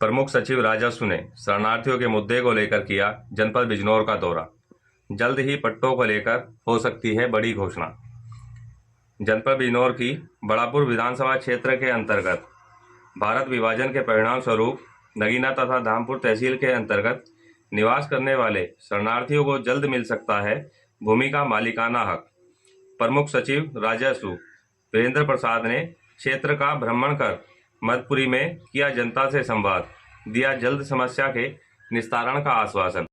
प्रमुख सचिव राजस्व ने शरणार्थियों के मुद्दे को लेकर किया जनपद बिजनौर का दौरा। जल्द ही पट्टों को लेकर हो सकती है बड़ी घोषणा। जनपद बिजनौर की बड़ापुर विधानसभा क्षेत्र के अंतर्गत भारत विभाजन के परिणाम स्वरूप नगीना तथा धामपुर तहसील के अंतर्गत निवास करने वाले शरणार्थियों को जल्द मिल सकता है भूमि का मालिकाना हक। प्रमुख सचिव राजस्व वीरेंद्र प्रसाद ने क्षेत्र का भ्रमण कर मधुपुरी में किया जनता से संवाद, दिया जल्द समस्या के निस्तारण का आश्वासन।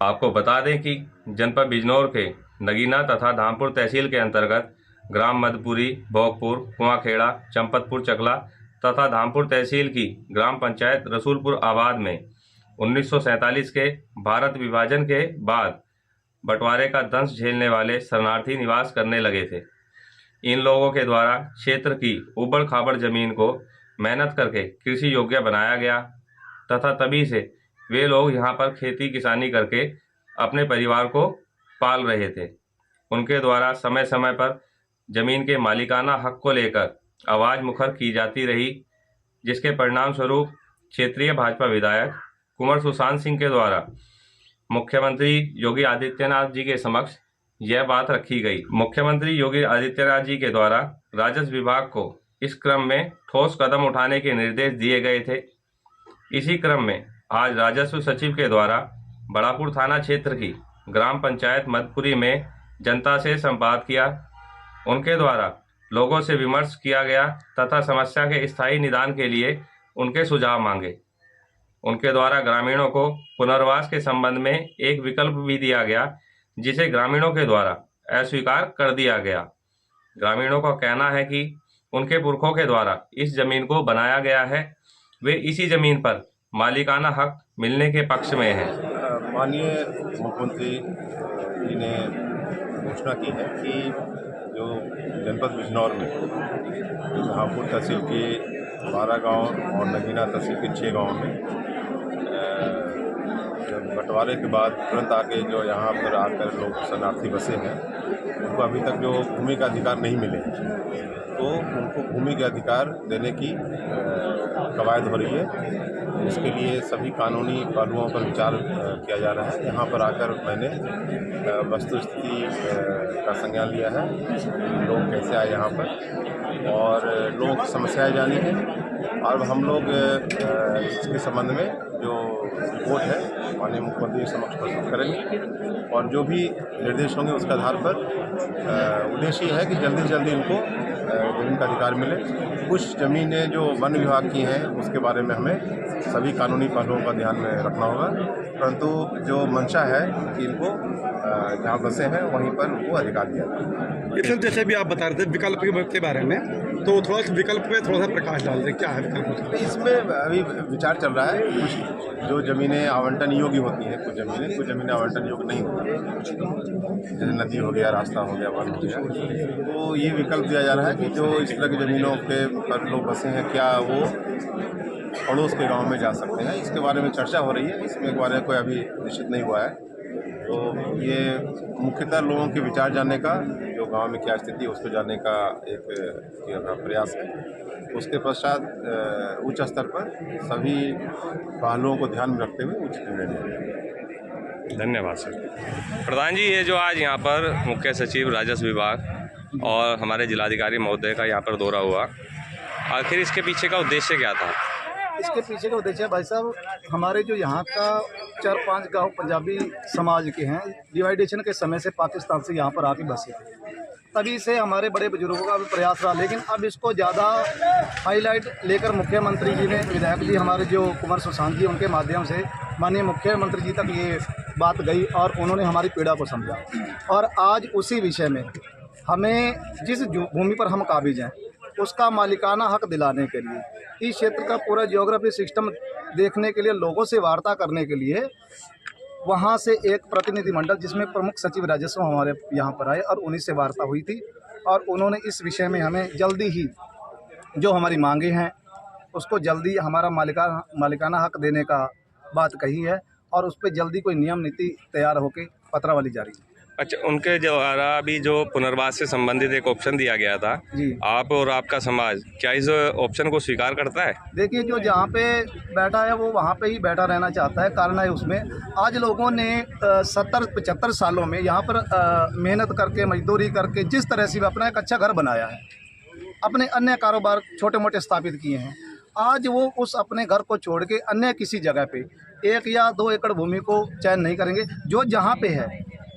आपको बता दें कि जनपद बिजनौर के नगीना तथा धामपुर तहसील के अंतर्गत ग्राम मधुपुरी, भोगपुर, कुआंखेड़ा, चंपतपुर चकला तथा धामपुर तहसील की ग्राम पंचायत रसूलपुर आबाद में 1947 के भारत विभाजन के बाद बंटवारे का दंश झेलने वाले शरणार्थी निवास करने लगे थे। इन लोगों के द्वारा क्षेत्र की उबड़ खाबड़ जमीन को मेहनत करके कृषि योग्य बनाया गया तथा तभी से वे लोग यहाँ पर खेती किसानी करके अपने परिवार को पाल रहे थे। उनके द्वारा समय समय पर जमीन के मालिकाना हक को लेकर आवाज मुखर की जाती रही, जिसके परिणाम स्वरूप क्षेत्रीय भाजपा विधायक कुंवर सुशांत सिंह के द्वारा मुख्यमंत्री योगी आदित्यनाथ जी के समक्ष यह बात रखी गई। मुख्यमंत्री योगी आदित्यनाथ जी के द्वारा राजस्व विभाग को इस क्रम में ठोस कदम उठाने के निर्देश दिए गए थे। इसी क्रम में आज राजस्व सचिव के द्वारा बड़ापुर थाना क्षेत्र की ग्राम पंचायत मधुपुरी में जनता से संवाद किया। उनके द्वारा लोगों से विमर्श किया गया तथा समस्या के स्थायी निदान के लिए उनके सुझाव मांगे। उनके द्वारा ग्रामीणों को पुनर्वास के संबंध में एक विकल्प भी दिया गया, जिसे ग्रामीणों के द्वारा अस्वीकार कर दिया गया। ग्रामीणों का कहना है कि उनके पुरखों के द्वारा इस जमीन को बनाया गया है, वे इसी जमीन पर मालिकाना हक मिलने के पक्ष में हैं। माननीय मुख्यमंत्री जी ने घोषणा की है कि जो जनपद बिजनौर में धामपुर तहसील के 12 गांव और नगीना तहसील के 6 गांव में बंटवारे के बाद तुरंत आके जो यहाँ पर आकर लोग शरणार्थी बसे हैं, उनको अभी तक जो भूमि का अधिकार नहीं मिले, तो उनको भूमि के अधिकार देने की कवायद हो रही है। इसके लिए सभी कानूनी पहलुओं पर विचार किया जा रहा है। यहाँ पर आकर मैंने वस्तुस्थिति का संज्ञान लिया है, लोग कैसे आए यहाँ पर और लोगों की समस्याएं जानी है, और हम लोग इसके संबंध में जो रिपोर्ट है माननीय मुख्यमंत्री समक्ष प्रस्तुत करेंगे और जो भी निर्देश होंगे उसके आधार पर उद्देश्य है कि जल्दी से जल्दी इनको जमीन का अधिकार मिले। कुछ ज़मीनें जो वन विभाग की हैं उसके बारे में हमें सभी कानूनी पहलुओं का ध्यान में रखना होगा, परंतु जो मंशा है कि इनको जहाँ बसे हैं वहीं पर उनको अधिकार दिया जाए। सर, जैसे भी आप बता रहे थे विकल्प के बारे में, तो थोड़ा सा विकल्प पे थोड़ा सा प्रकाश डाल दें, क्या है विकल्प? इसमें अभी विचार चल रहा है। कुछ जो ज़मीनें आवंटन योग्य होती हैं, कुछ ज़मीनें आवंटन योग्य नहीं होती, जैसे नदी हो गया, रास्ता हो गया, वन हो गया, तो ये विकल्प दिया जा रहा है कि जो इस तरह की ज़मीनों के पर लोग बसे हैं, क्या वो पड़ोस के गांव में जा सकते हैं। इसके बारे में चर्चा हो रही है, इसमें बारे में कोई अभी निश्चित नहीं हुआ है। तो ये मुख्यतः लोगों के विचार जानने का, जो गांव में क्या स्थिति है उसको जानने का एक प्रयास है। उसके पश्चात उच्च स्तर पर सभी पहलुओं को ध्यान में रखते हुए उचित निर्णय लिया जाएगा। धन्यवाद सर। प्रधान जी, ये जो आज यहाँ पर मुख्य सचिव राजस्व विभाग और हमारे जिलाधिकारी महोदय का यहाँ पर दौरा हुआ, आखिर इसके पीछे का उद्देश्य क्या था? इसके पीछे का उद्देश्य भाई साहब, हमारे जो यहाँ का 4-5 गांव पंजाबी समाज के हैं, डिवाइडेशन के समय से पाकिस्तान से यहाँ पर आके बसे थे, तभी से हमारे बड़े बुजुर्गों का भी प्रयास रहा। लेकिन अब इसको ज़्यादा हाईलाइट लेकर मुख्यमंत्री जी ने, विधायक जी हमारे जो कुंवर सुशांत जी, उनके माध्यम से माननीय मुख्यमंत्री जी तक ये बात गई और उन्होंने हमारी पीड़ा को समझा। और आज उसी विषय में हमें जिस भूमि पर हम काबिज हैं उसका मालिकाना हक दिलाने के लिए, इस क्षेत्र का पूरा जियोग्राफी सिस्टम देखने के लिए, लोगों से वार्ता करने के लिए वहाँ से एक प्रतिनिधिमंडल जिसमें प्रमुख सचिव राजस्व हमारे यहाँ पर आए और उन्हीं से वार्ता हुई थी। और उन्होंने इस विषय में हमें जल्दी ही जो हमारी मांगे हैं उसको जल्दी हमारा मालिकाना हक देने का बात कही है और उस पर जल्दी कोई नियम नीति तैयार होकर पत्रावली जारी है। अच्छा, उनके द्वारा अभी जो पुनर्वास से संबंधित एक ऑप्शन दिया गया था, जी आप और आपका समाज क्या इस ऑप्शन को स्वीकार करता है? देखिए, जो जहाँ पे बैठा है वो वहाँ पे ही बैठा रहना चाहता है। कारण है उसमें, आज लोगों ने 70-75 सालों में यहाँ पर मेहनत करके, मजदूरी करके, जिस तरह से भी अपना एक अच्छा घर बनाया है, अपने अन्य कारोबार छोटे मोटे स्थापित किए हैं, आज वो उस अपने घर को छोड़ के अन्य किसी जगह पे 1 या 2 एकड़ भूमि को चयन नहीं करेंगे। जो जहाँ पे है,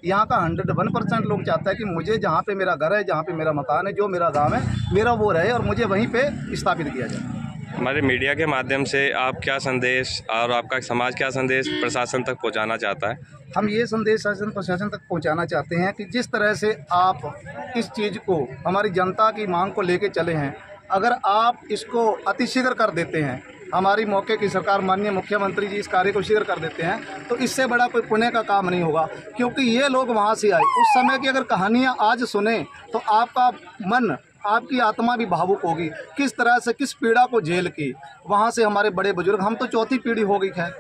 यहाँ का 101% लोग चाहता है कि मुझे जहाँ पे मेरा घर है, जहाँ पे मेरा मकान है, जो मेरा गांव है, मेरा वो रहे और मुझे वहीं पे स्थापित किया जाए। हमारे मीडिया के माध्यम से आप क्या संदेश और आपका समाज क्या संदेश प्रशासन तक पहुंचाना चाहता है? हम ये संदेश शासन प्रशासन तक पहुंचाना चाहते हैं कि जिस तरह से आप इस चीज़ को, हमारी जनता की मांग को लेके चले हैं, अगर आप इसको अतिशीघ्र कर देते हैं, हमारी मौके की सरकार माननीय मुख्यमंत्री जी इस कार्य को शीघ्र कर देते हैं, तो इससे बड़ा कोई पुण्य का काम नहीं होगा। क्योंकि ये लोग वहाँ से आए, उस समय की अगर कहानियाँ आज सुने तो आपका मन, आपकी आत्मा भी भावुक होगी। किस तरह से, किस पीड़ा को झेल के वहाँ से हमारे बड़े बुजुर्ग, हम तो चौथी पीढ़ी हो गई है,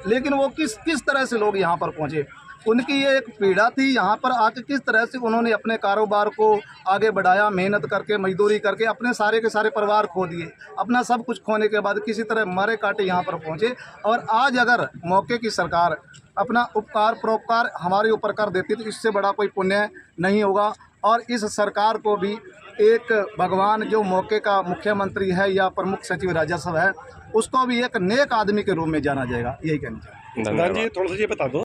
लेकिन वो किस तरह से लोग यहाँ पर पहुँचे, उनकी ये एक पीड़ा थी। यहाँ पर आके किस तरह से उन्होंने अपने कारोबार को आगे बढ़ाया, मेहनत करके, मजदूरी करके, अपने सारे के सारे परिवार खो दिए, अपना सब कुछ खोने के बाद किसी तरह मरे काटे यहाँ पर पहुँचे। और आज अगर मौके की सरकार अपना उपकार परोपकार हमारे ऊपर कर देती तो इससे बड़ा कोई पुण्य नहीं होगा। और इस सरकार को भी एक भगवान जो मौके का मुख्यमंत्री है या प्रमुख सचिव राजस्व है, उसको भी एक नेक आदमी के रूप में जाना जाएगा। यही कहना चाहिए। धन्यवाद। जी, थोड़ा सा ये बता दो।